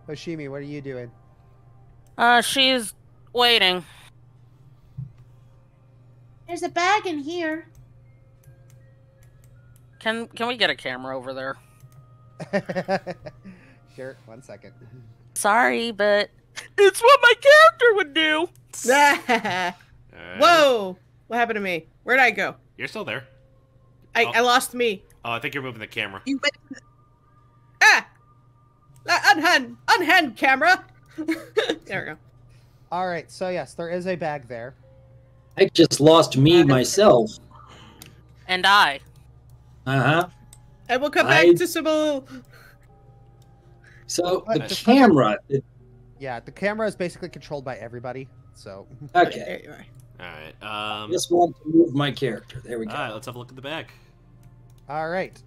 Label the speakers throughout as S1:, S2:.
S1: Hoshimi, what are you doing?
S2: She's waiting.
S3: There's a bag in here.
S2: Can we get a camera over there?
S1: Sure, 1 second.
S2: Sorry, but it's what my character would do.
S4: Whoa! What happened to me? Where'd I go?
S5: You're still there.
S4: I lost me.
S5: Oh, I think you're moving the camera.
S4: You went. Ah! Unhand camera. There we go.
S1: All right, so yes, there is a bag there.
S6: I just lost me myself.
S2: And I.
S6: Uh-huh.
S4: I will come back to Sybil.
S6: So the camera.
S1: Yeah, the camera is basically controlled by everybody. So.
S6: Okay.
S4: There you are.
S5: All right.
S6: Just want to move my character. There we go.
S5: All right, let's have a look at the bag.
S1: All right,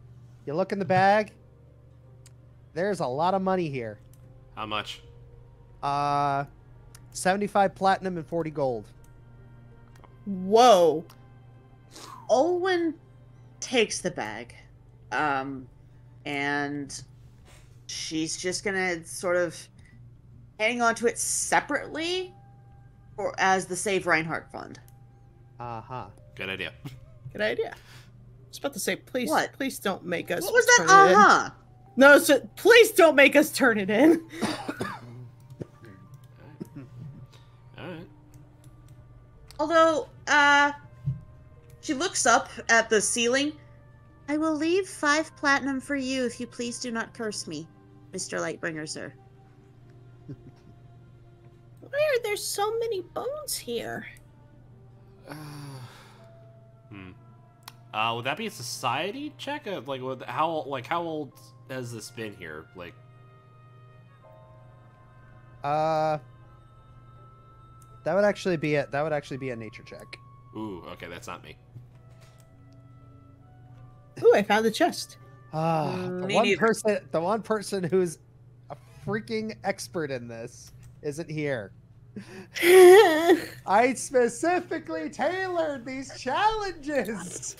S1: you look in the bag. There's a lot of money here.
S5: How much?
S1: 75 platinum and 40 gold.
S4: Whoa.
S3: Olwen takes the bag. And she's just gonna sort of hang on to it separately or as the Save Reinhardt Fund.
S1: Uh-huh.
S5: Good idea.
S4: Good idea. I was about to say, please,
S3: What?
S4: please don't make us.
S3: What was that?
S4: turn it in.
S3: Uh-huh.
S4: No, so, please don't make us turn it in.
S5: All right.
S3: Although, she looks up at the ceiling. I will leave 5 platinum for you if you please do not curse me, Mr. Lightbringer, sir.
S4: Why are there so many bones here?
S5: Would that be a society check? How old has this been here?
S1: That would actually be it. That would actually be a nature check.
S5: Ooh, okay, that's not me.
S4: Ooh, I found the chest.
S1: The one person who's a freaking expert in this isn't here. I specifically tailored these challenges.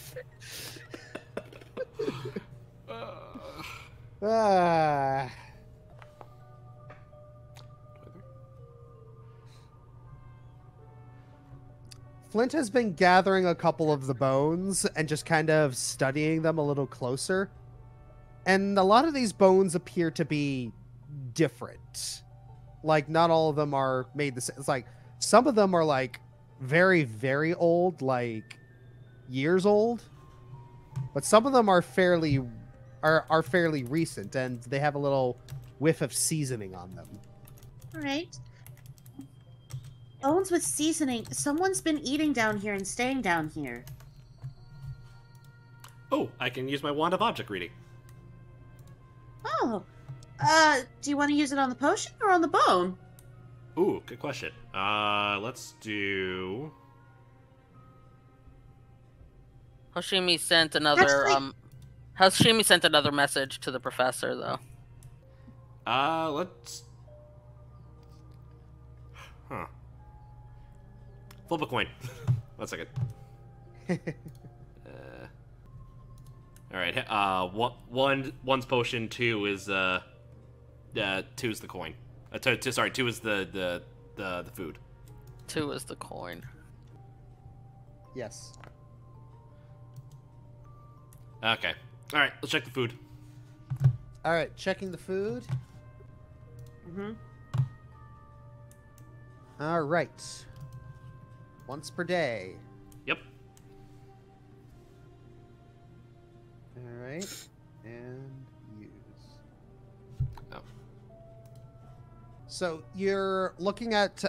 S1: Flint has been gathering a couple of the bones and just kind of studying them a little closer. And a lot of these bones appear to be different. Like, not all of them are made the same. It's like, some of them are, like, very, very old, like, years old. But some of them are fairly recent, and they have a little whiff of seasoning on them.
S3: All right. Bones with seasoning. Someone's been eating down here and staying down here.
S5: Oh, I can use my wand of object reading.
S3: Oh. Do you want to use it on the potion or on the bone?
S5: Ooh, good question. Let's do...
S2: Hoshimi sent another, Hoshimi sent another message to the professor, though.
S5: Let's... Huh. Flip a coin. 1 second. Alright, one's potion, 2 is, 2 is the coin. Sorry, 2 is the food.
S2: 2 is the coin.
S1: Yes.
S5: Okay. Alright, let's check the food.
S1: Alright, checking the food.
S3: Mm-hmm.
S1: Alright. Once per day.
S5: Yep.
S1: Alright. And use.
S5: Oh.
S1: So you're looking at,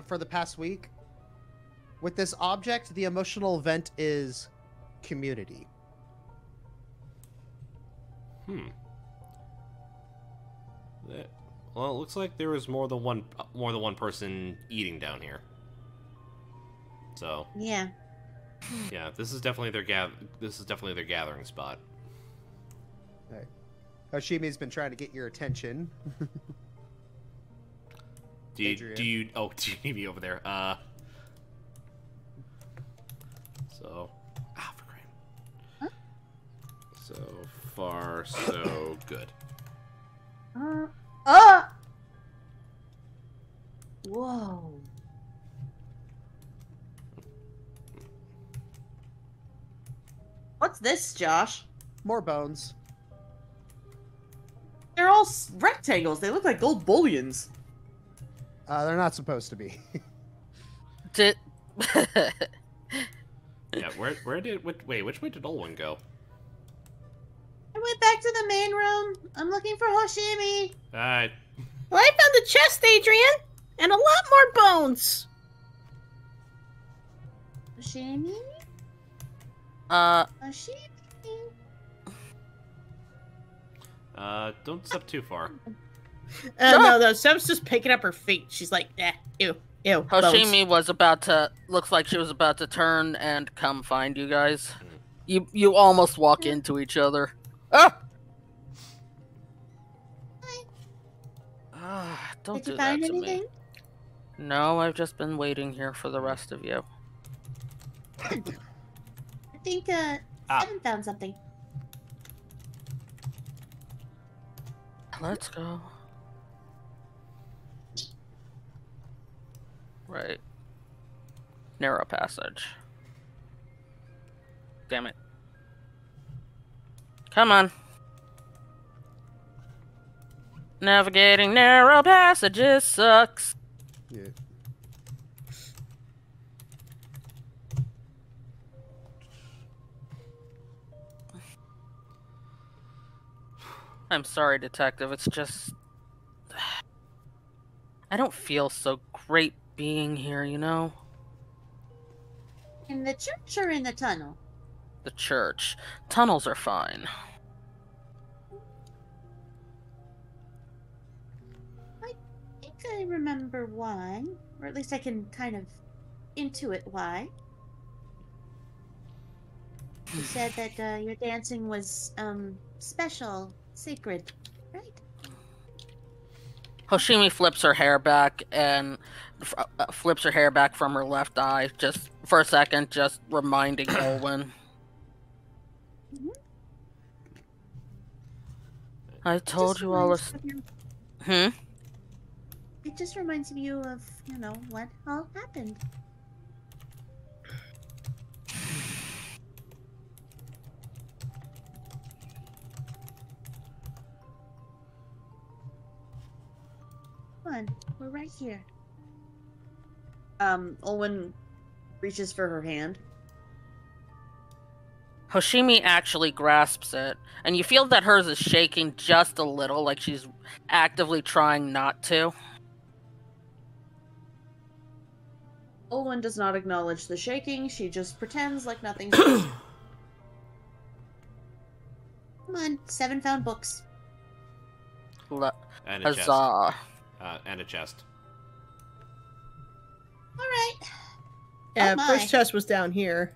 S1: for the past week, with this object, the emotional event is community.
S5: Well, it looks like there was more than one person eating down here. So
S3: Yeah.
S5: yeah, this is definitely their gathering spot.
S1: Right. Hoshimi's been trying to get your attention.
S5: Do you need me over there? So for crying.
S3: Huh?
S5: So far, so good.
S3: What's this, Josh?
S1: More bones.
S3: They're all rectangles. They look like gold bullions.
S1: They're not supposed to be.
S2: Did
S5: Yeah, where did wait, which way did Olwen go?
S3: I went back to the main room. I'm looking for Hoshimi.
S5: Alright.
S4: Well, I found the chest, Adrian, and a lot more bones.
S3: Hoshimi?
S2: uh
S3: Hoshimi?
S5: Don't step too far.
S4: No, Seb's just picking up her feet. She's like, ew, bones.
S2: Hoshimi was about to looks like she was about to turn and come find you guys. You almost walk into each other. Ah! Don't
S3: Did you
S2: do
S3: find
S2: that to
S3: anything?
S2: me. No, I've just been waiting here for the rest of you.
S3: I think, Evan found something.
S2: Let's go. Right. Narrow passage. Damn it. Come on. Navigating narrow passages sucks.
S1: Yeah.
S2: I'm sorry, Detective. It's just... I don't feel so great being here, you know?
S3: In the church or in the tunnel?
S2: The church. Tunnels are fine.
S3: I think I remember why. Or at least I can kind of intuit why. You said that your dancing was, special, sacred, right?
S2: Hoshimi flips her hair back and flips her hair back from her left eye, just for a second, just reminding Olwen. I told you all this. Hmm?
S3: It just reminds you of, you know, what all happened. Come on, we're right here. Olwen reaches for her hand.
S2: Hoshimi actually grasps it, and you feel that hers is shaking just a little, like she's actively trying not to.
S3: Olwen does not acknowledge the shaking, she just pretends like nothing's happened. Come on, 7 found books.
S5: And a chest.
S2: Huzzah.
S5: And a chest.
S3: Alright.
S4: Yeah,
S3: Oh my.
S4: first chest was down here.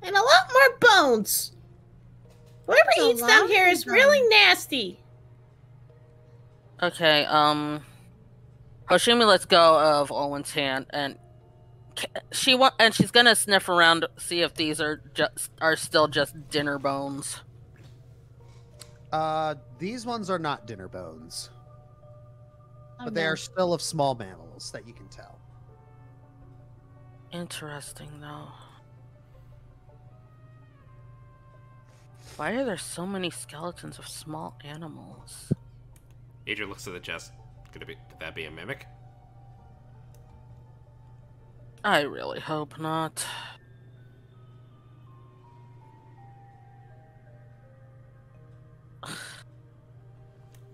S4: And a lot more bones. Whoever
S3: That's a
S4: eats down
S3: lot
S4: here
S3: of
S4: is really nasty.
S2: Okay, Hoshimi lets go of Olwen's hand, and she's gonna sniff around to see if these are still just dinner bones.
S1: These ones are not dinner bones,
S3: Oh,
S1: but they
S3: no.
S1: are still of small mammals that you can tell.
S2: Interesting, though. Why are there so many skeletons of small animals?
S5: Adrian looks at the chest. Could that be a mimic?
S2: I really hope not.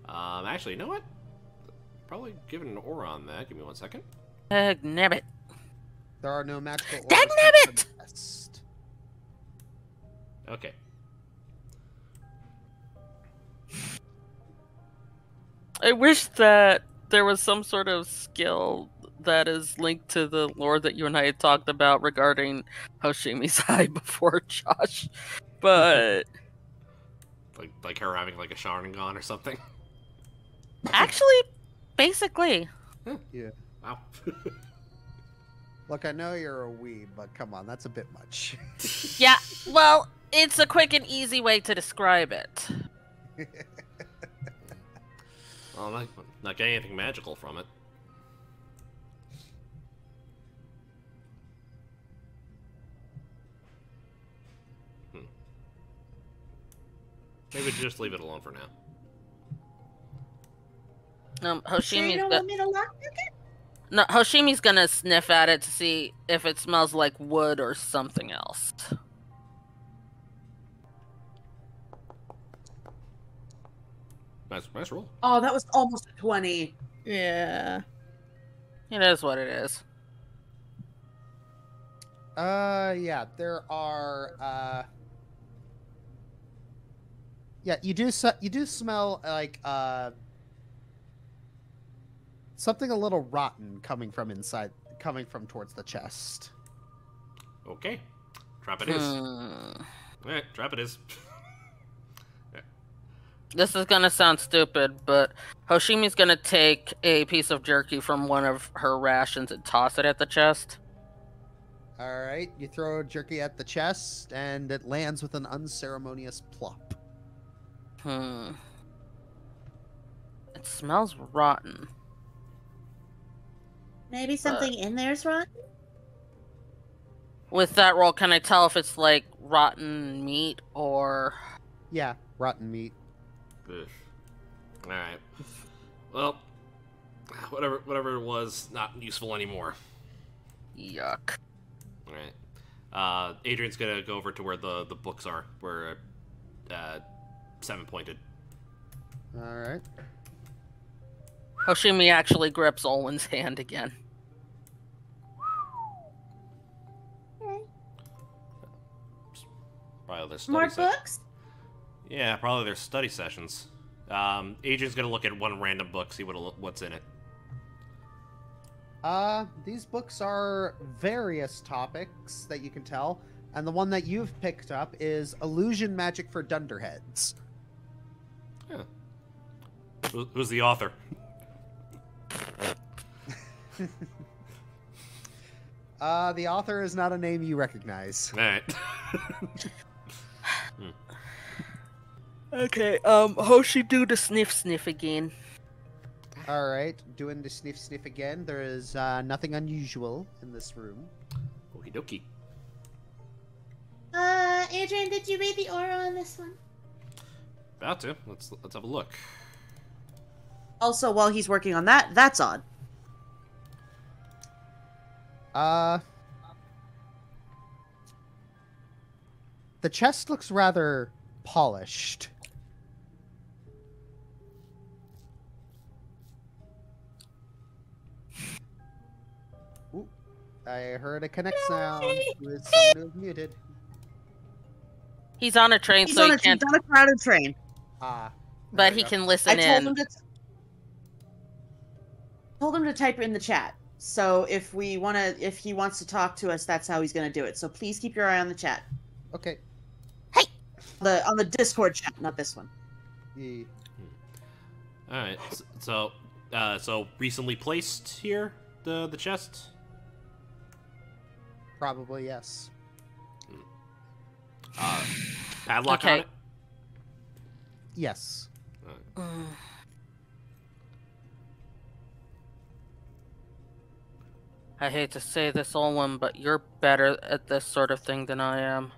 S5: Actually, you know what? Probably give it an aura on that. Give me 1 second.
S2: Dagnabbit.
S1: There are no magical auras
S2: Dagnabbit!
S1: to test.
S5: Okay.
S2: I wish that there was some sort of skill that is linked to the lore that you and I had talked about regarding Hoshimi's eye before, Josh. But
S5: like her having like a Sharingan or something.
S2: actually, basically,
S1: Yeah.
S5: Wow.
S1: Look, I know you're a weeb, but come on, that's a bit much.
S2: yeah. Well, it's a quick and easy way to describe it.
S5: I'm not getting anything magical from it. Maybe just leave it alone for now.
S3: Sure you
S2: Hoshimi's
S3: don't want me to lockpick it?
S2: no, Hoshimi's gonna sniff at it to see if it smells like wood or something else.
S5: Nice roll.
S3: Oh, that was almost a 20.
S4: Yeah.
S2: It is what it is.
S1: Yeah, there are, yeah, you do smell like, something a little rotten coming from towards the chest.
S5: Okay. Trap it is. Alright, trap it is.
S2: This is gonna sound stupid, but Hoshimi's gonna take a piece of jerky from one of her rations and toss it at the chest.
S1: All right, you throw jerky at the chest, and it lands with an unceremonious plop.
S2: It smells rotten.
S3: Maybe something in there's rotten?
S2: With that roll, can I tell if it's like rotten meat or...
S1: Yeah, rotten meat.
S5: Alright. Well, whatever it was, not useful anymore.
S2: Yuck.
S5: Alright. Adrian's gonna go over to where the books are, where 7 pointed.
S1: All right.
S2: Hoshimi actually grips Olwen's hand again.
S5: Probably their study
S3: More
S5: sessions.
S3: books?
S5: Yeah, probably their study sessions. Adrian's gonna look at one random book, see what's in it.
S1: These books are various topics that you can tell, and the one that you've picked up is Illusion Magic for Dunderheads.
S5: Yeah. Who's the author?
S1: The author is not a name you recognize.
S5: Alright.
S2: Okay, Hoshi do the sniff again.
S1: All right, doing the sniff again. There is nothing unusual in this room.
S5: Okie dokie.
S3: Adrian, did you read the aura on this one?
S5: About to. Let's have a look.
S3: Also, while he's working on that, that's odd.
S1: The chest looks rather polished. Ooh, I heard a connect sound with someone who's muted.
S2: He's on a train,
S3: He's
S2: so
S3: on
S2: he
S3: a,
S2: can't.
S3: he's on a crowded train.
S1: Ah,
S2: But
S1: there
S2: he
S1: we go.
S2: can
S3: I
S2: listen
S3: told
S2: in.
S3: him to type it in the chat. So if he wants to talk to us, that's how he's gonna do it. So please keep your eye on the chat.
S1: Okay.
S3: On the Discord chat, not this one.
S1: Yeah.
S5: Alright, so recently placed here, the chest?
S1: Probably yes.
S5: Padlock on
S2: Okay.
S5: it?
S1: Yes.
S2: I hate to say this, Olwen, but you're better at this sort of thing than I am.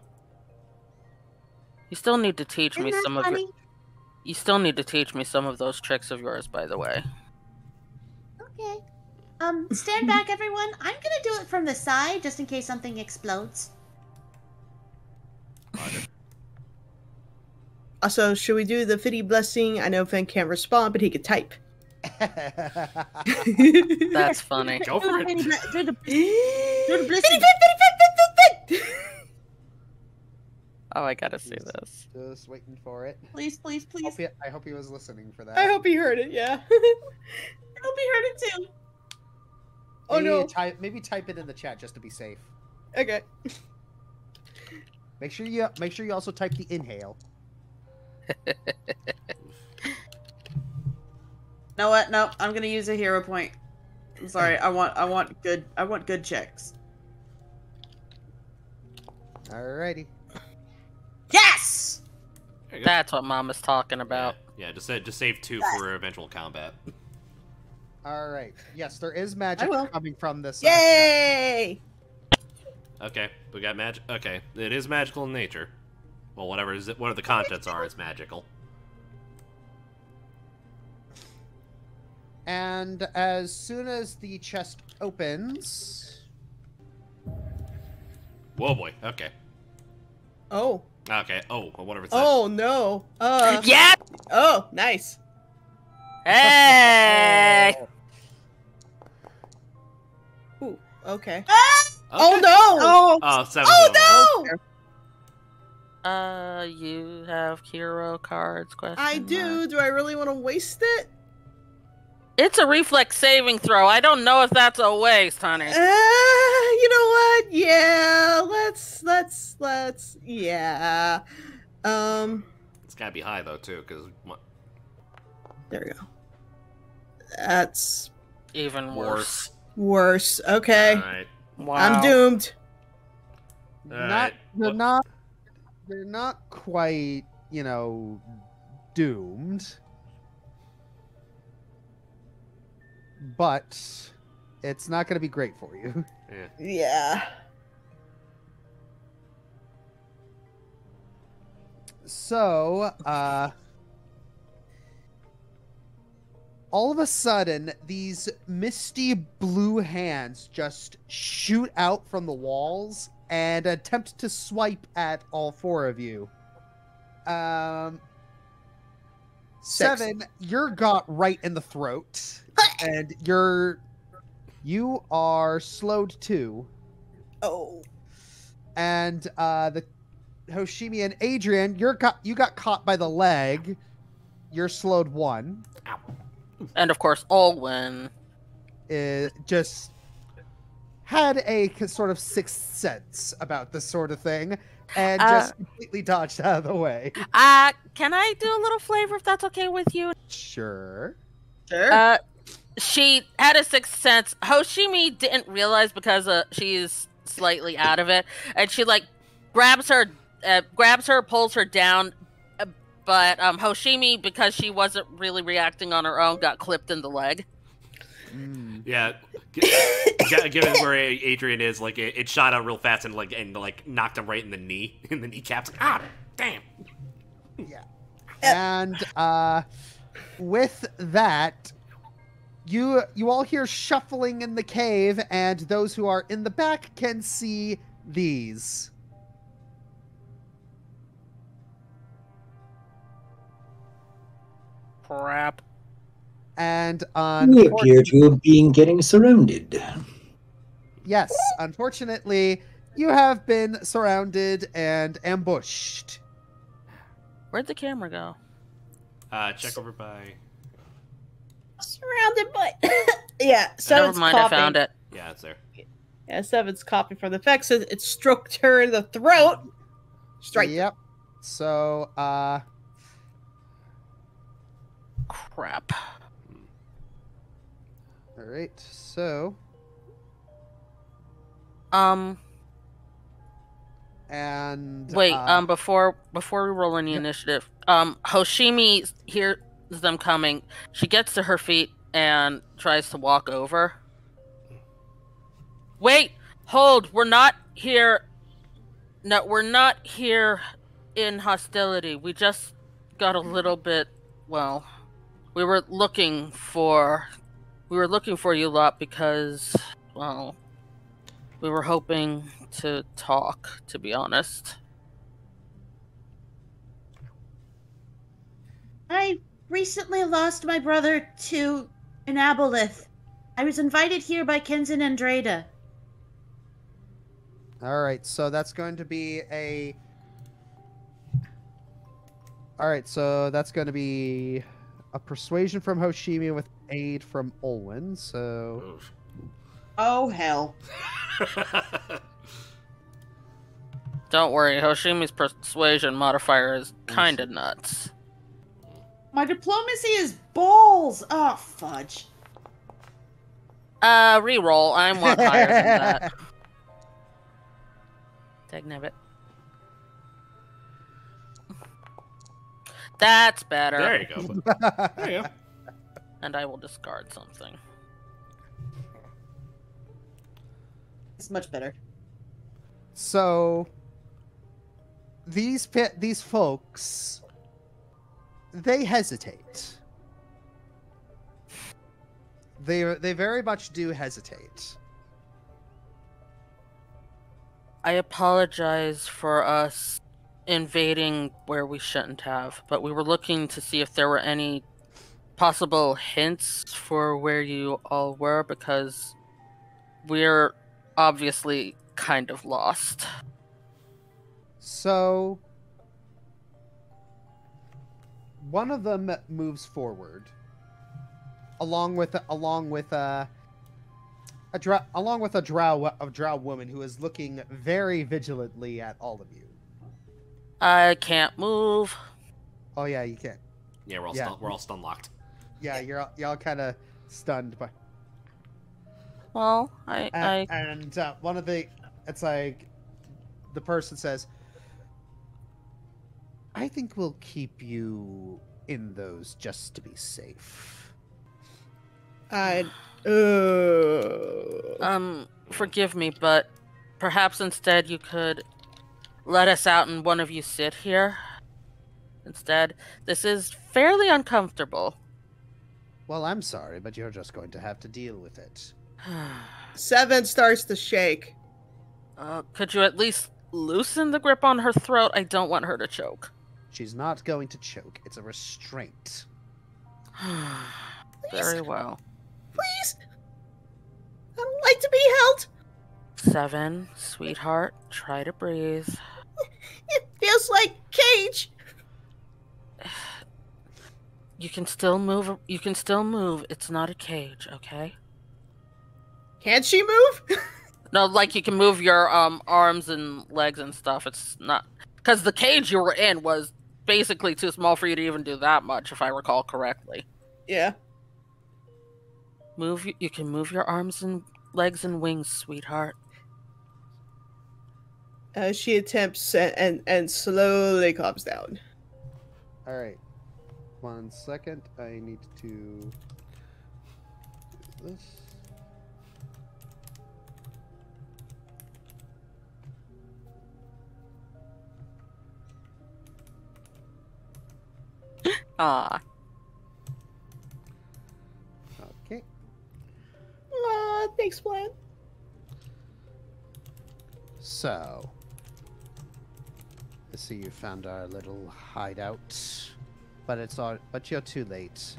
S2: You still need to teach me
S3: Isn't that
S2: some of your.
S3: funny?
S2: You still need to teach me some of those tricks of yours, by the way.
S3: Okay. Stand back, everyone. I'm gonna do it from the side, just in case something explodes.
S4: Also, should we do the Fiddy blessing? I know Finn can't respond, but he could type.
S2: That's funny.
S5: Go for it.
S3: Do the
S4: Fiddy,
S3: blessing.
S2: Oh, I gotta see this.
S1: Just waiting for it.
S3: Please, please, please.
S1: I hope he was listening for that.
S4: I hope he heard it, yeah.
S3: I hope he heard it too.
S4: Oh no.
S1: Maybe type it in the chat just to be safe.
S4: Okay.
S1: Make sure you also type the inhale.
S3: Know what? No, I'm gonna use a hero point. I'm sorry. I want good checks.
S1: Alrighty.
S3: Yes.
S5: There you go.
S2: That's what Mom is talking about.
S5: Yeah, just save 2 for eventual combat.
S1: All right. Yes, there is magic
S3: will.
S1: coming from this.
S4: Yay!
S5: Okay, we got magic. Okay, it is magical in nature. Well, whatever the contents are, it's magical.
S1: And as soon as the chest opens,
S5: Whoa, boy. Okay.
S4: Oh.
S5: Okay. Oh, whatever it's.
S4: Oh no.
S2: Yeah!
S4: Oh, nice.
S2: Hey!
S4: Ooh. Okay.
S5: Okay.
S4: Oh no.
S3: Oh,
S5: Oh, 7.
S4: Oh no.
S2: You have hero cards, question
S4: I
S2: mark.
S4: do. Do I really want to waste it?
S2: It's a reflex saving throw. I don't know if that's a waste, honey.
S4: You know what? Yeah. Let's. Yeah.
S5: It's gotta be high though too, because
S4: There we go. That's
S2: Even worse.
S4: worse. Okay.
S5: All right.
S2: Wow.
S4: I'm doomed.
S5: Alright.
S1: they're not quite, doomed. But it's not going to be great for you.
S5: Yeah.
S4: Yeah.
S1: So, all of a sudden, these misty blue hands just shoot out from the walls and attempt to swipe at all 4 of you. 7, you're got right in the throat, and you are slowed 2.
S4: Oh.
S1: And the Hoshimi and Adrian, you got caught by the leg. You're slowed 1.
S2: And of course, Olwen.
S1: Just had a sort of sixth sense about this sort of thing, and just completely dodged out of the way.
S2: Can I do a little flavor if that's okay with you?
S1: Sure.
S3: sure.
S2: She had a sixth sense. Hoshimi didn't realize because she's slightly out of it, and she grabs her, pulls her down. But Hoshimi, because she wasn't really reacting on her own, got clipped in the leg.
S5: Yeah. Given where Adrian is, it shot out real fast and knocked him right in the kneecaps. Ah, damn.
S1: Yeah. And with that, you all hear shuffling in the cave, and those who are in the back can see these.
S2: Crap.
S1: And
S6: We appear to have been getting surrounded.
S1: yes, unfortunately, you have been surrounded and ambushed.
S2: Where'd the camera go?
S5: Check over by.
S4: Surrounded by. Yeah.
S2: Never
S4: Seven's
S2: mind, I
S4: coughing.
S2: found it.
S5: Yeah, it's there.
S4: Yeah, Seven's coughing from the effects. It stroked her in the throat. Straight.
S1: Yep. So,
S2: Crap.
S1: all right. So,
S2: And wait, before we roll any initiative, Hoshimi hears them coming. She gets to her feet and tries to walk over. Wait, hold. We're not here. No, we're not here in hostility. We just got a little bit, well, we were looking for you lot because, well, we were hoping to talk, to be honest.
S3: I recently lost my brother to an aboleth. I was invited here by Kenzen and Dreda.
S1: all right. So that's going to be a. All right. So that's going to be a persuasion from Hoshimi with aid from Olwen. So.
S5: Oof.
S3: Oh, hell.
S2: Don't worry, Hoshimi's persuasion modifier is kinda nuts.
S3: My diplomacy is balls. Oh, fudge.
S2: Reroll. I'm one higher than that. Dagnabbit. That's better.
S5: There you go. There you go.
S2: And I will discard something.
S3: It's much better.
S1: So these folks, they hesitate. They very much do hesitate.
S2: I apologize for us invading where we shouldn't have, but we were looking to see if there were any possible hints for where you all were, because we're obviously kind of lost.
S1: So one of them moves forward, along with a drow woman who is looking very vigilantly at all of you.
S2: I can't move.
S1: Oh yeah, you can.
S5: Yeah, we're all stun locked.
S1: Yeah, y'all kind of stunned by.
S2: Well,
S1: And one of the, it's like, the person says, "I think we'll keep you in those just to be safe."
S2: Forgive me, but perhaps instead you could let us out and one of you sit here. Instead, this is fairly uncomfortable.
S1: Well, I'm sorry, but you're just going to have to deal with it.
S4: Seven starts to shake.
S2: Could you at least loosen the grip on her throat? I don't want her to choke.
S1: She's not going to choke. It's a restraint.
S2: Very well.
S4: Please! I don't like to be held!
S2: 7, sweetheart, try to breathe.
S4: It feels like cage!
S2: You can still move. You can still move. It's not a cage, okay?
S4: Can't she move?
S2: No, like you can move your arms and legs and stuff. It's not because the cage you were in was basically too small for you to even do that much, if I recall correctly.
S4: Yeah.
S2: Move. You can move your arms and legs and wings, sweetheart.
S4: She attempts and slowly calms down.
S1: All right. 1 second. I need to do this.
S2: Ah.
S1: Okay.
S4: Thanks, Plan.
S1: So, I see you found our little hideout, but you're too late.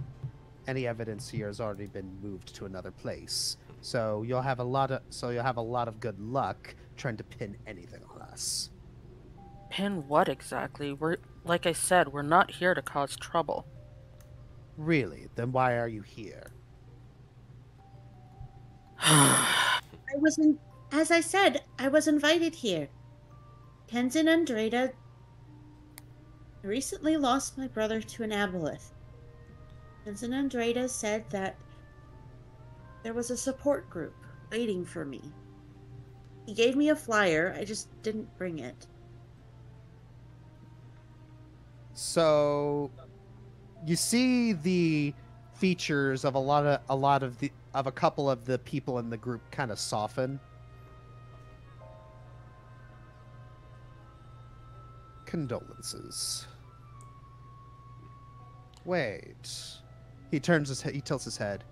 S1: Any evidence here has already been moved to another place. So you'll have a lot of good luck trying to pin anything on us.
S2: Pin what exactly? Like I said, we're not here to cause trouble.
S1: Really? Then why are you here?
S3: As I said, I was invited here. Tenzin and Dreda recently lost my brother to an aboleth. Tenzin and Dreda said that there was a support group waiting for me. He gave me a flyer, I just didn't bring it.
S1: So, you see the features of a couple of the people in the group kind of soften. Condolences. Wait. He tilts his head.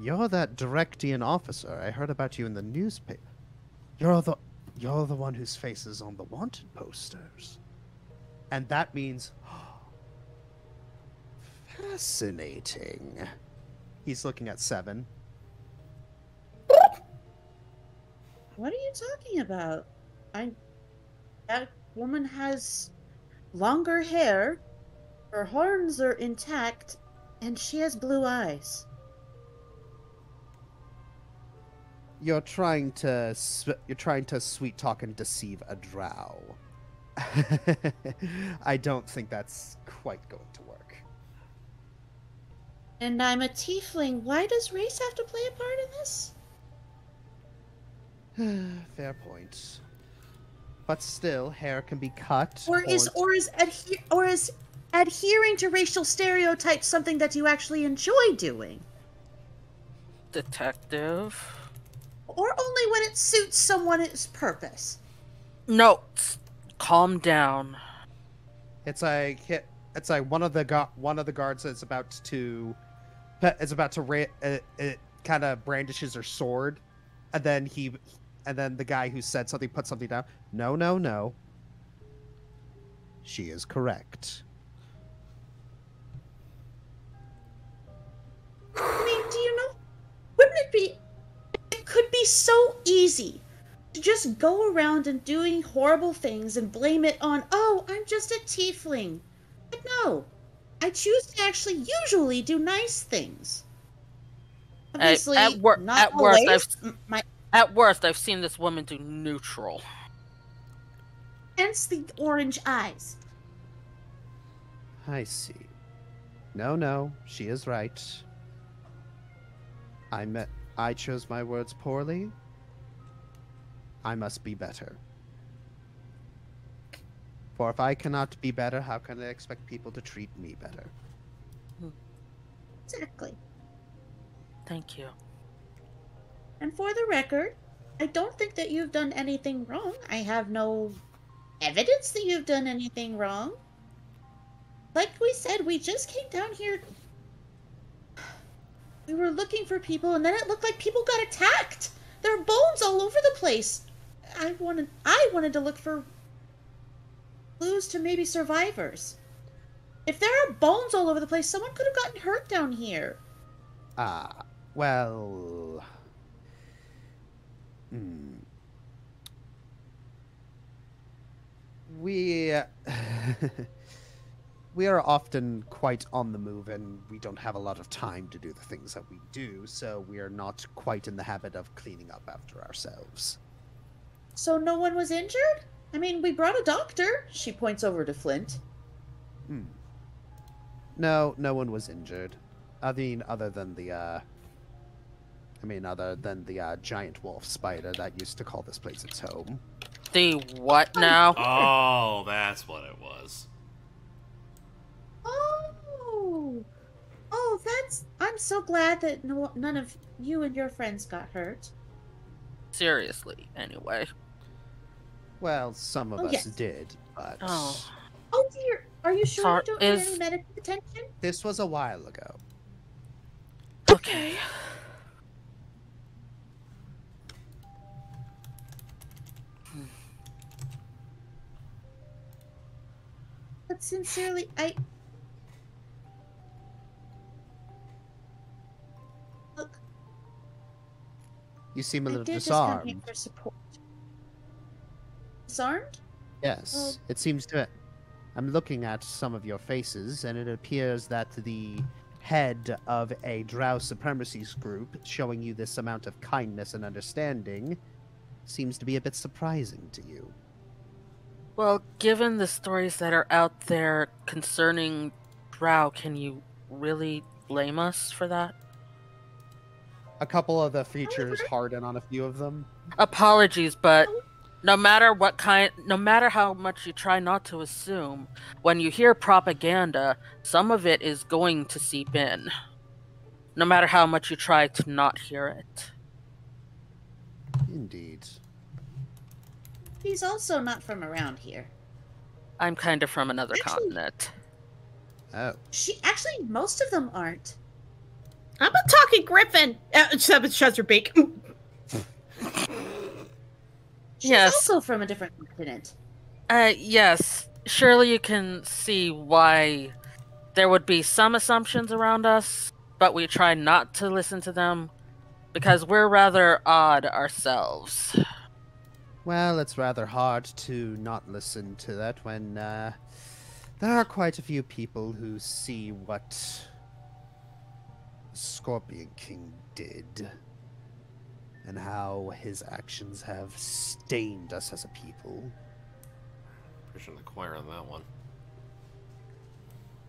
S1: You're that Directian officer. I heard about you in the newspaper. You're the one whose face is on the wanted posters. And that means fascinating. He's looking at 7.
S3: What are you talking about? That woman has longer hair, her horns are intact, and she has blue eyes.
S1: You're trying to sweet talk and deceive a drow. I don't think that's quite going to work.
S3: And I'm a tiefling. Why does race have to play a part in this?
S1: Fair point. But still, hair can be cut.
S3: Or is adhering to racial stereotypes something that you actually enjoy doing?
S2: Detective.
S3: Or only when it suits someone's purpose?
S2: No, calm down.
S1: It's like one of the guards is about to it kind of brandishes her sword, and then the guy who said something puts something down. No. She is correct.
S3: I mean, do you know? Wouldn't it be? It could be so easy to just go around and doing horrible things and blame it on, oh, I'm just a tiefling. But no, I choose to actually usually do nice things. Obviously, not always.
S2: At worst, I've seen this woman do neutral.
S3: Hence the orange eyes.
S1: I see. No, she is right. I chose my words poorly. I must be better. For if I cannot be better, how can I expect people to treat me better?
S3: Exactly.
S2: Thank you.
S3: And for the record, I don't think that you've done anything wrong. I have no evidence that you've done anything wrong. Like we said, we just came down here. We were looking for people, and then it looked like people got attacked. There are bones all over the place. I wanted to look for clues to maybe survivors. If there are bones all over the place, someone could have gotten hurt down here.
S1: Well... We... we are often quite on the move, and we don't have a lot of time to do the things that we do, so we are not quite in the habit of cleaning up after ourselves.
S3: So no one was injured? I mean, we brought a doctor. She points over to Flint.
S1: No one was injured. Other than the giant wolf spider that used to call this place its home.
S2: The what now?
S5: Oh, that's what it was.
S3: Oh, I'm so glad that none of you and your friends got hurt.
S2: Seriously, anyway.
S1: Well, some of us
S3: yes.
S1: did, but...
S3: Oh dear, are you sure you don't need any medical attention?
S1: This was a while ago.
S2: Okay.
S3: But sincerely, Look.
S1: You seem a little
S3: disarmed. Just come here
S1: disarmed.
S3: for support. Disarmed?
S1: Yes, it seems to... I'm looking at some of your faces, and it appears that the head of a Drow supremacies group showing you this amount of kindness and understanding seems to be a bit surprising to you.
S2: Well, given the stories that are out there concerning Drow, can you really blame us for that?
S1: A couple of the features harden on a few of them.
S2: Apologies, but no matter how much you try not to assume, when you hear propaganda, some of it is going to seep in. No matter how much you try to not hear it.
S1: Indeed.
S3: He's also not from around here.
S2: I'm kind of from another continent.
S1: Oh.
S3: Most of them aren't.
S4: I'm a talking griffin! Seven shuts her beak.
S3: She's
S2: Yes.
S3: also from a different continent.
S2: Yes. Surely you can see why there would be some assumptions around us, but we try not to listen to them, because we're rather odd ourselves.
S1: Well, it's rather hard to not listen to that when there are quite a few people who see what Scorpion King did and how his actions have stained us as a people.
S5: Preaching the choir on that one.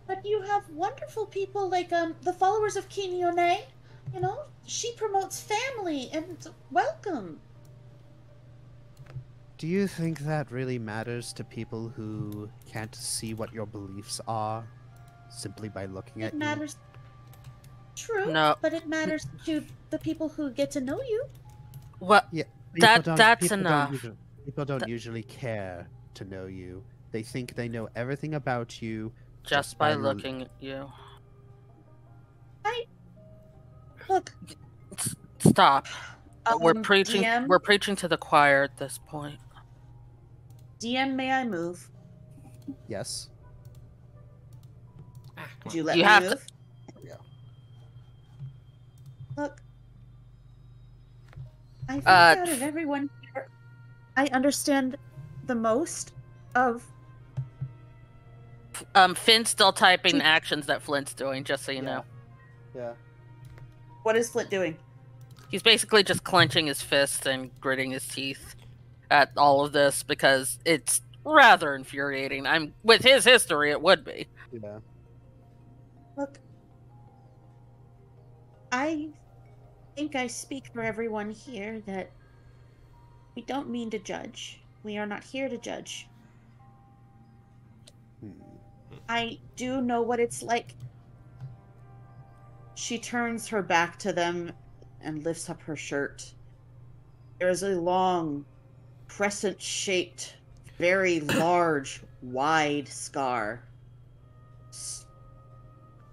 S3: But you have wonderful people like the followers of Kinyone. You know, she promotes family and welcome.
S1: Do you think that really matters to people who can't see what your beliefs are simply by looking at
S3: It matters. True,
S2: No.
S3: but it matters to the people who get to know you.
S2: What?
S1: you?
S2: That's enough.
S1: People don't usually care to know you. They think they know everything about you
S2: Just by looking at you.
S3: Look,
S2: Stop. We're preaching.
S3: DM,
S2: We're preaching to the choir at this point.
S3: DM, may I move?
S1: Yes.
S3: Would you let
S2: You
S3: me
S2: have to-
S3: move?
S1: Yeah.
S3: Look, I think out of everyone here, I understand the most of.
S2: Finn's still typing actions that Flint's doing, just so you know.
S1: Yeah.
S3: What is Flint doing?
S2: He's basically just clenching his fists and gritting his teeth at all of this because it's rather infuriating. With his history, it would be.
S1: Yeah.
S3: Look, I think I speak for everyone here that we don't mean to judge. We are not here to judge. I do know what it's like. She turns her back to them and lifts up her shirt. There is a long, crescent-shaped, very large, wide scar.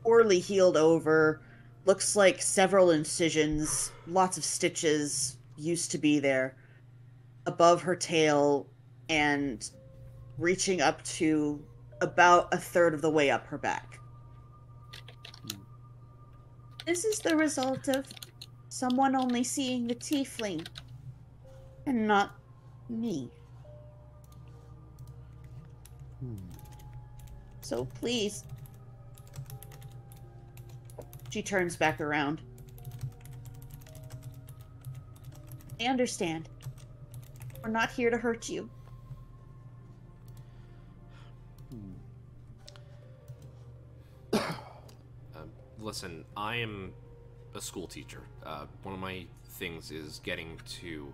S3: Poorly healed over. Looks like several incisions, lots of stitches used to be there. Above her tail and reaching up to about a third of the way up her back. This is the result of someone only seeing the tiefling and not me. So please. She turns back around. I understand. We're not here to hurt you.
S5: Listen, I am a school teacher. One of my things is getting to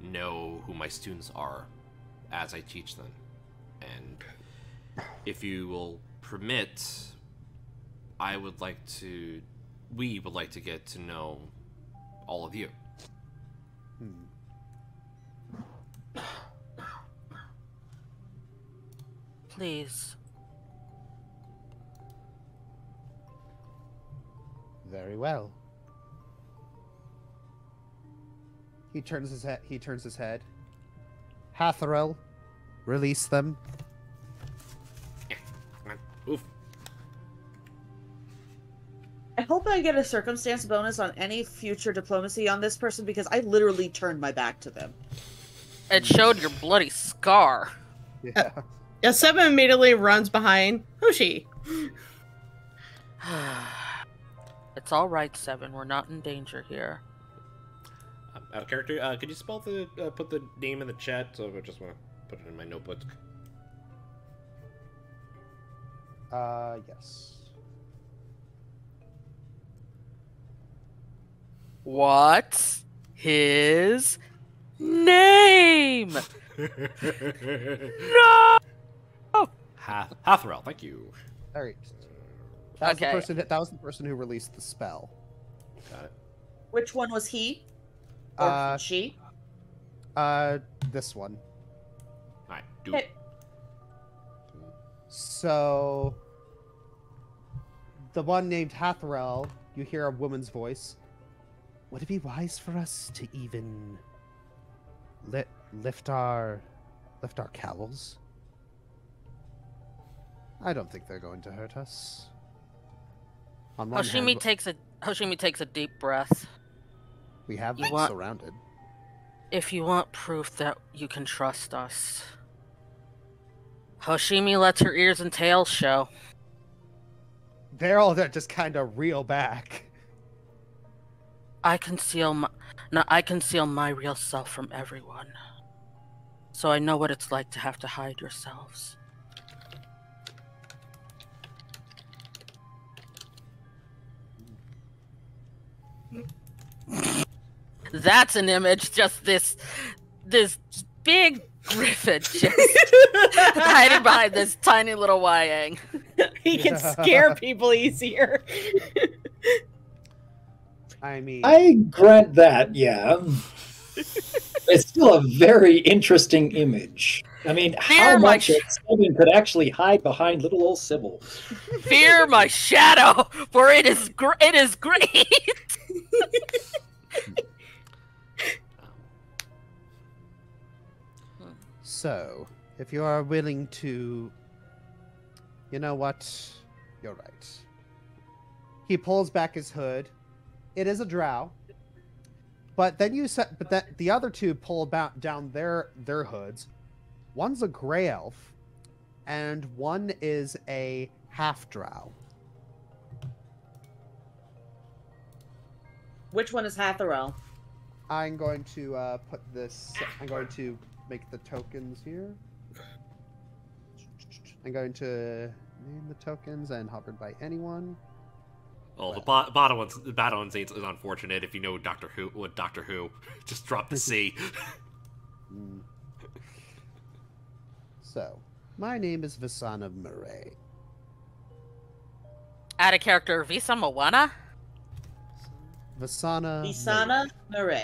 S5: know who my students are as I teach them. And if you will permit, we would like to get to know all of you.
S2: Please.
S1: Very well. He turns his head. Hatharel, release them.
S5: Oof.
S3: I hope I get a circumstance bonus on any future diplomacy on this person because I literally turned my back to them.
S2: It showed your bloody scar.
S1: Yeah.
S4: Yeah, Seven immediately runs behind Hoshi.
S2: It's all right, Seven. We're not in danger here.
S5: Out of character, could you spell put the name in the chat? So I just want to put it in my notebook.
S1: Yes.
S2: What's his name? No!
S5: Hatharel, thank you.
S1: All right. That was
S2: Okay.
S1: the person. That was the person who released the spell.
S5: Got it.
S3: Which one was he? Or she?
S1: This one.
S5: Alright, do
S3: Okay.
S5: it.
S1: So, the one named Hatharel, you hear a woman's voice. Would it be wise for us to even lift our cowls? I don't think they're going to hurt us. On one
S2: Hoshimi takes a deep breath.
S1: we have
S2: You
S1: them
S2: want-
S1: surrounded.
S2: If you want proof that you can trust us, Hoshimi lets her ears and tails show.
S1: They're all that just kind of reel back.
S2: I conceal my real self from everyone. So I know what it's like to have to hide yourselves. That's an image, just this big griffin just hiding behind this tiny little Wyang.
S4: He can scare people easier.
S1: I mean,
S6: I grant that, yeah. It's still a very interesting image. I mean, how
S2: Fear my
S6: much of Sybil could actually hide behind little old Sybil?
S2: Fear my shadow, for it is great.
S1: so, if you are willing to... You know what? You're right. He pulls back his hood. It is a drow. But then the other two pull down their hoods. One's a gray elf, and one is a half drow.
S3: Which one is Hatharel?
S1: I'm going to put this. I'm going to make the tokens here. I'm going to name the tokens and hovered by anyone.
S5: Well, the bottom one's is unfortunate. If you know Doctor Who, just drop the C.
S1: So, my name is Visana Murray.
S2: Add a character, Visa Moana.
S3: Visana Murray.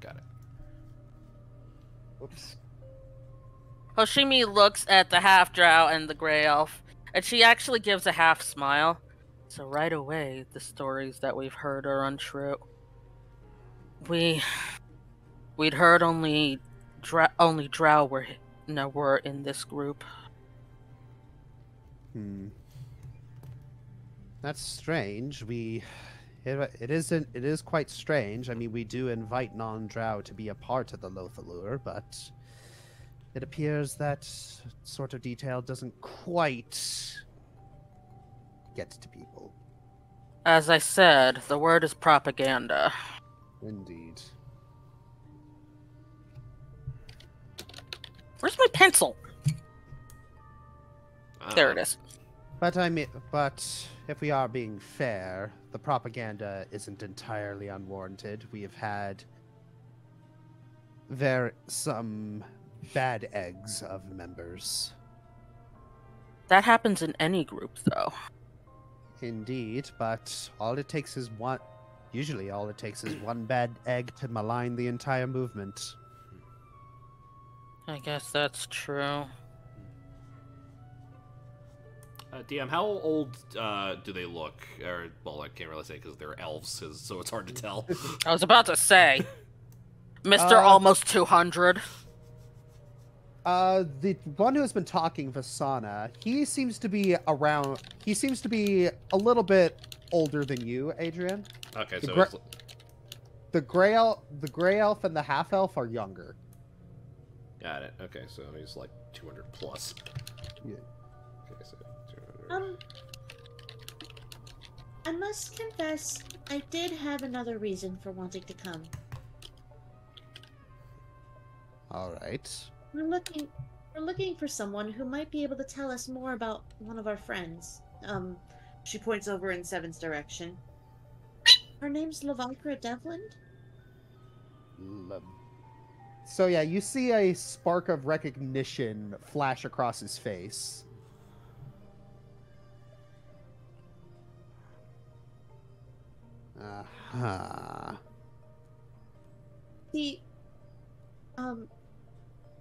S5: Got it.
S1: Oops.
S2: Hoshimi looks at the half drow and the gray elf, and she actually gives a half smile. So right away, the stories that we've heard are untrue. We'd heard only drow were in this group.
S1: That's strange. It is quite strange. I mean, we do invite non-drow to be a part of the Lolthalur, but it appears that sort of detail doesn't quite get to people.
S2: As I said, the word is propaganda.
S1: Indeed.
S2: Where's my pencil? There it is.
S1: But if we are being fair, the propaganda isn't entirely unwarranted. We have had some bad eggs of members.
S2: That happens in any group, though.
S1: Indeed, but usually all it takes is one bad egg to malign the entire movement.
S2: I guess that's true.
S5: DM, how old do they look? Or, well, I can't really say because they're elves, so it's hard to tell.
S2: I was about to say, Mr. Almost 200.
S1: The one who has been talking, Vasana, he seems to be a little bit older than you, Adrian.
S5: Okay,
S1: The gray elf and the half elf are younger.
S5: Got it. Okay, so he's like 200 plus.
S1: Yeah.
S5: Okay, so 200.
S3: I must confess, I did have another reason for wanting to come.
S1: All right.
S3: We're looking for someone who might be able to tell us more about one of our friends. She points over in Seven's direction. Her name's Lolthalur Devlin.
S1: So yeah, you see a spark of recognition flash across his face.
S3: The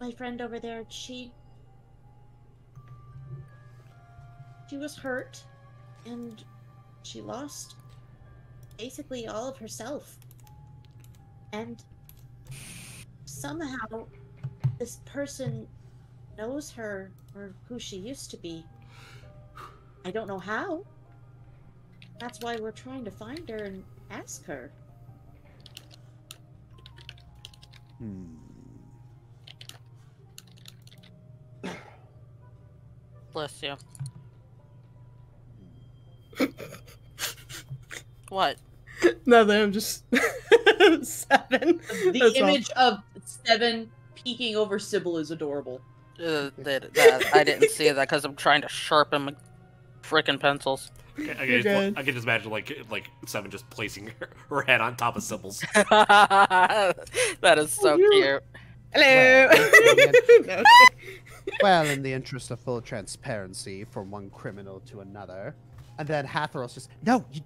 S3: my friend over there, she was hurt and she lost basically all of herself. And somehow this person knows her or who she used to be. I don't know how. That's why we're trying to find her and ask her.
S2: Bless you. What?
S4: Nothing, I'm just... Seven.
S3: The image of Seven peeking over Sybil is adorable.
S2: I didn't see that because I'm trying to sharpen my frickin' pencils.
S5: I can just imagine like Seven just placing her head on top of Sybil's.
S2: That is so cute.
S4: Hello.
S1: Well,
S4: Okay.
S1: Well, in the interest of full transparency from one criminal to another. And then Hathor's just, no, you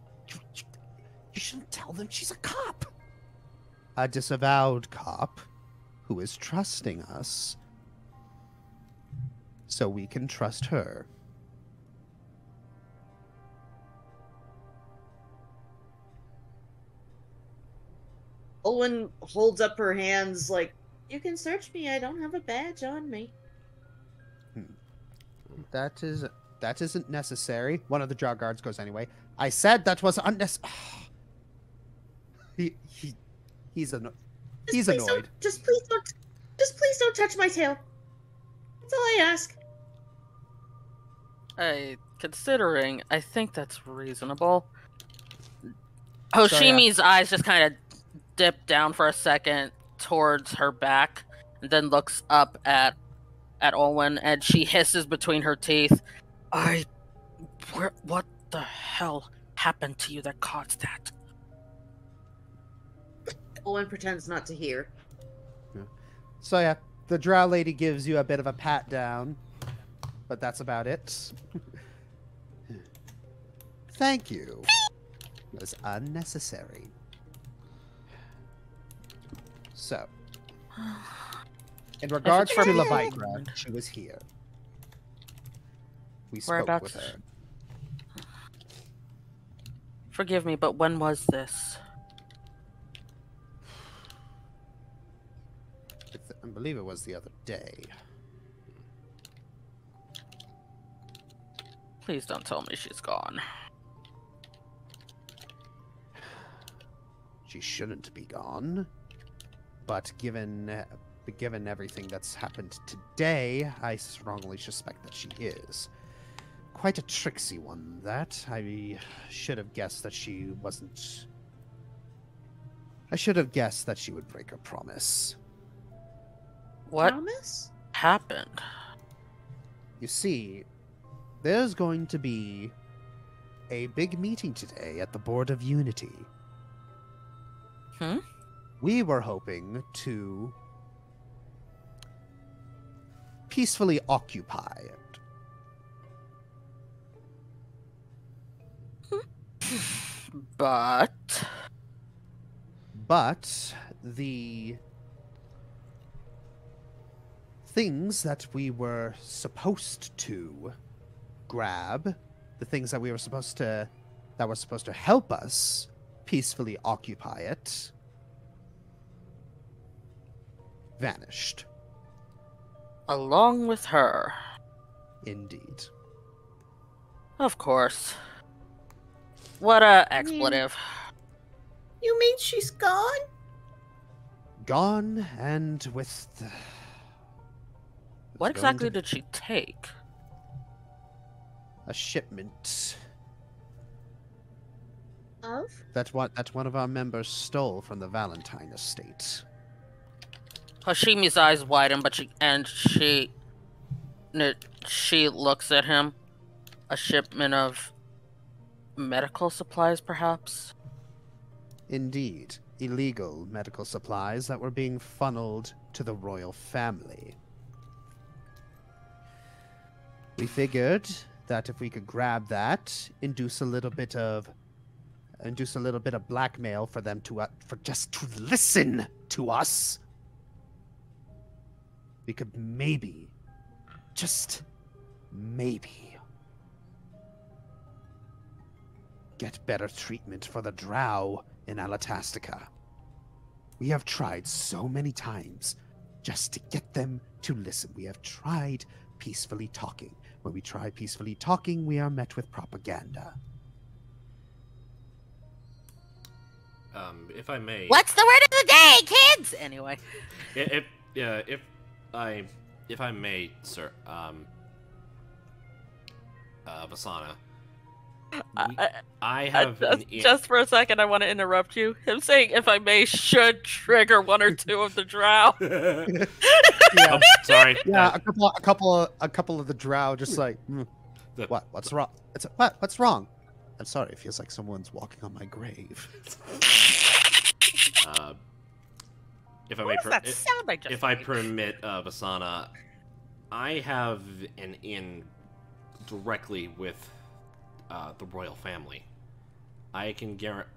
S1: shouldn't tell them she's a cop. A disavowed cop who is trusting us so we can trust her.
S3: Olwen holds up her hands like, you can search me. I don't have a badge on me.
S1: That isn't necessary. One of the drow guards goes anyway. I said that was unnecessary. He's annoyed.
S3: Just please don't touch my tail. That's all I ask.
S2: Considering, I think that's reasonable. Hoshimi's eyes just kind of dip down for a second towards her back, and then looks up at Olwen, and she hisses between her teeth, what the hell happened to you that caused that?
S3: Olwen pretends not to hear.
S1: So yeah, the drow lady gives you a bit of a pat down, but that's about it. Thank you. It was unnecessary. So, in regards to Levitra, she was here. We spoke with her.
S2: Forgive me, but when was this?
S1: I believe it was the other day.
S2: Please don't tell me she's gone.
S1: She shouldn't be gone. But given everything that's happened today, I strongly suspect that she is. Quite a tricksy one, that. I should have guessed that she wasn't... I should have guessed that she would break her promise.
S2: What
S3: Promise?
S2: happened?
S1: You see, there's going to be a big meeting today at the Board of Unity. We were hoping to peacefully occupy it.
S2: But
S1: the things that we were supposed to grab, the things that were supposed to help us peacefully occupy it, vanished.
S2: along with her.
S1: Indeed.
S2: Of course. What a expletive.
S4: You mean she's gone?
S1: Gone, and with the...
S2: What exactly did she take?
S1: A shipment
S3: Of?
S1: that one of our members stole from the Valentine estate.
S2: Hashimi's eyes widen, but she looks at him. A shipment of medical supplies, perhaps?
S1: Indeed, illegal medical supplies that were being funneled to the royal family. We figured that if we could grab that, induce a little bit of blackmail for them to for just to listen to us, we could maybe, just maybe, get better treatment for the drow in Alatastica. We have tried so many times just to get them to listen. We have tried peacefully talking. When we try peacefully talking, we are met with propaganda.
S5: If I may...
S2: What's the word of the day, kids? Anyway.
S5: If I may, sir, Vasana, I have...
S2: Just for a second, I want to interrupt you. Him saying, if I may, should trigger one or two of the drow.
S1: Yeah.
S5: Oh, sorry.
S1: Yeah, a couple of the drow just like, What's wrong? What's wrong? I'm sorry, it feels like someone's walking on my grave.
S5: If I
S2: What
S5: may,
S2: was that sound I just
S5: if I
S2: made?
S5: permit, Vasana, I have an in directly with the royal family. I can guarantee,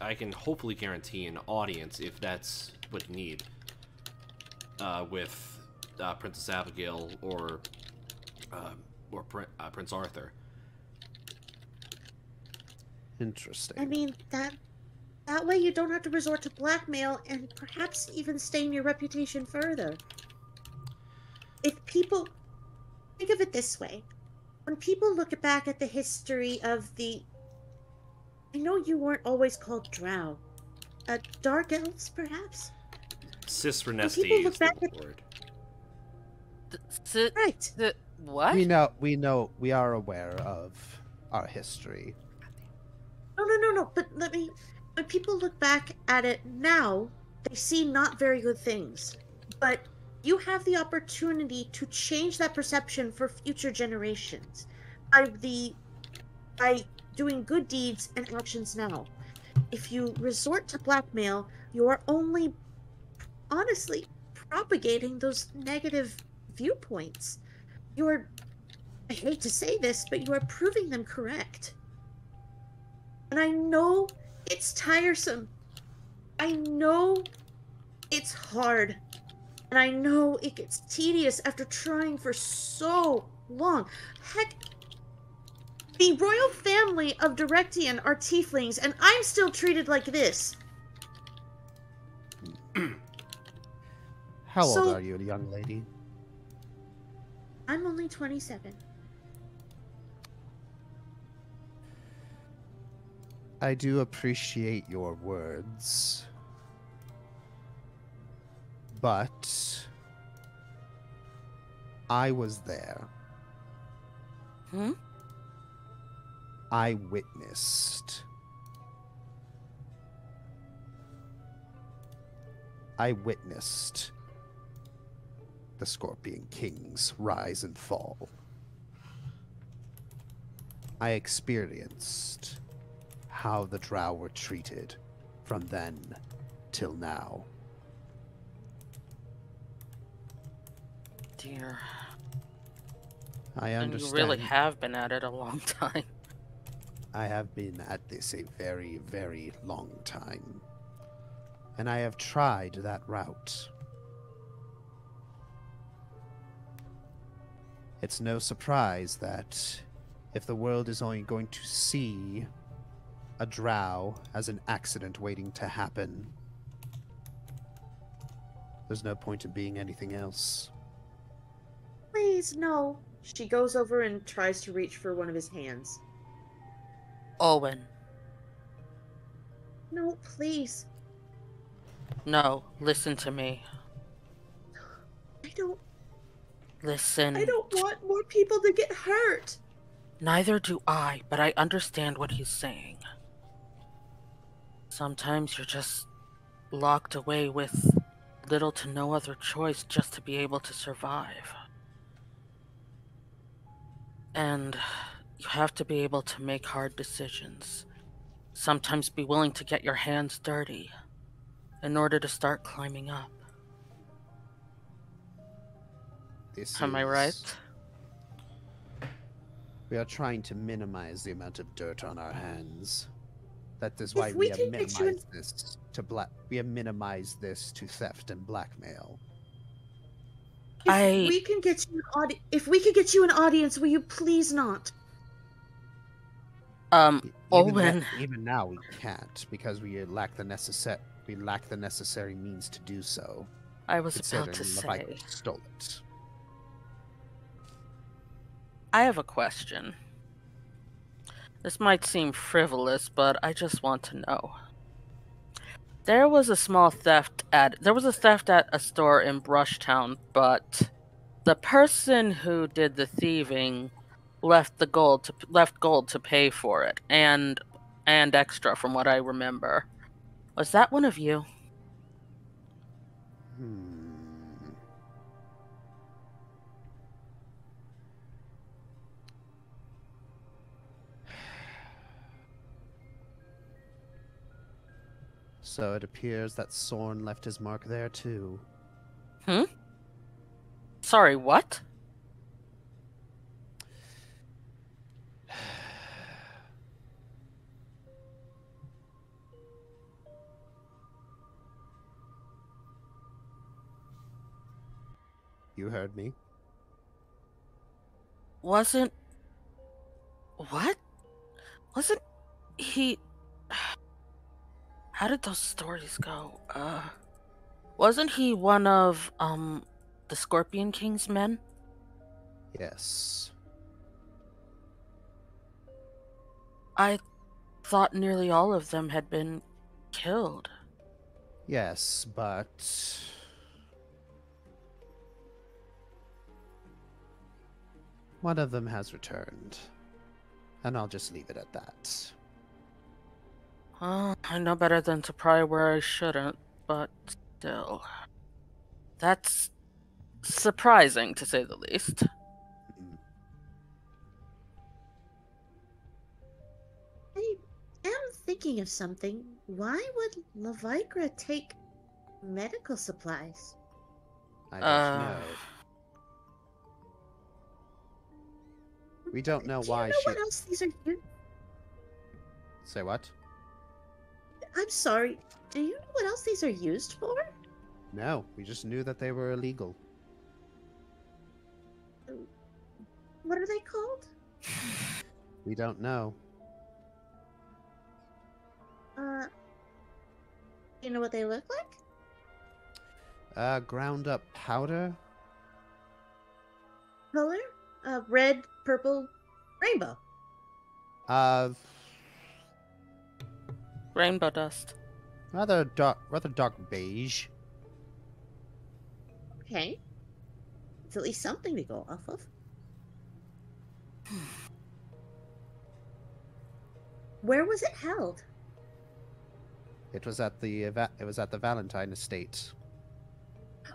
S5: I can hopefully guarantee an audience if that's what you need. With Princess Abigail or Prince Arthur.
S1: Interesting.
S3: I mean, that way you don't have to resort to blackmail and perhaps even stain your reputation further. If people think of it this way, when people look back at the history of the, I know you weren't always called Drow, Dark Elves, perhaps?
S5: Cisrenesti
S3: people look
S5: is the
S3: back at-
S5: word.
S3: Right.
S2: What?
S1: We are aware of our history.
S3: No. But when people look back at it now, they see not very good things. But you have the opportunity to change that perception for future generations by doing good deeds and actions now. If you resort to blackmail, you are only, honestly, propagating those negative viewpoints. I hate to say this, but you are proving them correct. And I know it's tiresome. I know it's hard. And I know it gets tedious after trying for so long. Heck, the royal family of Directian are tieflings, and I'm still treated like this.
S1: How old
S3: So-
S1: are you, young lady?
S3: I'm only 27.
S1: I do appreciate your words. But I was there.
S2: Hmm?
S1: I witnessed. The Scorpion Kings rise and fall. I experienced how the Drow were treated from then till now.
S2: Dear.
S1: I
S2: And
S1: understand.
S2: you really have been at it a long time.
S1: I have been at this a very, very long time. And I have tried that route. It's no surprise that if the world is only going to see a drow as an accident waiting to happen, there's no point in being anything else.
S3: Please, no. She goes over and tries to reach for one of his hands.
S2: Owen.
S3: No, please.
S2: No, listen to me.
S3: I don't
S2: Listen.
S3: want more people to get hurt.
S2: Neither do I, but I understand what he's saying. Sometimes you're just locked away with little to no other choice just to be able to survive. And you have to be able to make hard decisions. Sometimes be willing to get your hands dirty in order to start climbing up. Am I right?
S1: We are trying to minimize the amount of dirt on our hands. That is
S3: If
S1: why
S3: we
S1: we have
S3: can get you
S1: minimized this to We have minimized this to theft and blackmail.
S3: If we can get you an audience, will you please not?
S2: Owen.
S1: Even now we can't because we lack the necessary means to do so.
S2: I was about to
S1: Considering the
S2: say.
S1: Vikings stole it.
S2: I have a question. This might seem frivolous, but I just want to know. There was a theft at a store in Brushtown, but the person who did the thieving left gold to pay for it, and extra from what I remember. Was that one of you?
S1: So it appears that Sorn left his mark there too.
S2: Sorry, what?
S1: You heard me.
S2: Wasn't... What? Wasn't he... How did those stories go? Wasn't he one of, the Scorpion King's men?
S1: Yes.
S2: I thought nearly all of them had been killed.
S1: Yes, but... one of them has returned. And I'll just leave it at that.
S2: I know better than to pry where I shouldn't, but still. That's surprising, to say the least.
S3: I am thinking of something. Why would Lavigra take medical supplies?
S1: I don't know. We don't know why
S3: Do you know what else these are used?
S1: Say what?
S3: I'm sorry. Do you know what else these are used for?
S1: No, we just knew that they were illegal.
S3: What are they called?
S1: We don't know.
S3: Do you know what they look like?
S1: Ground up powder?
S3: Color? Red, purple, rainbow.
S2: Rainbow dust.
S1: Rather dark beige.
S3: Okay. It's at least something to go off of. Where was it held?
S1: It was at the Valentine estate.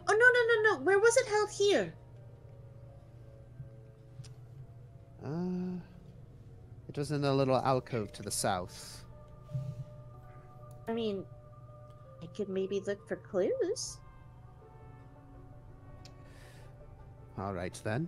S3: Oh, no. Where was it held here?
S1: It was in a little alcove to the south.
S3: I mean, I could maybe look for clues.
S1: All right then.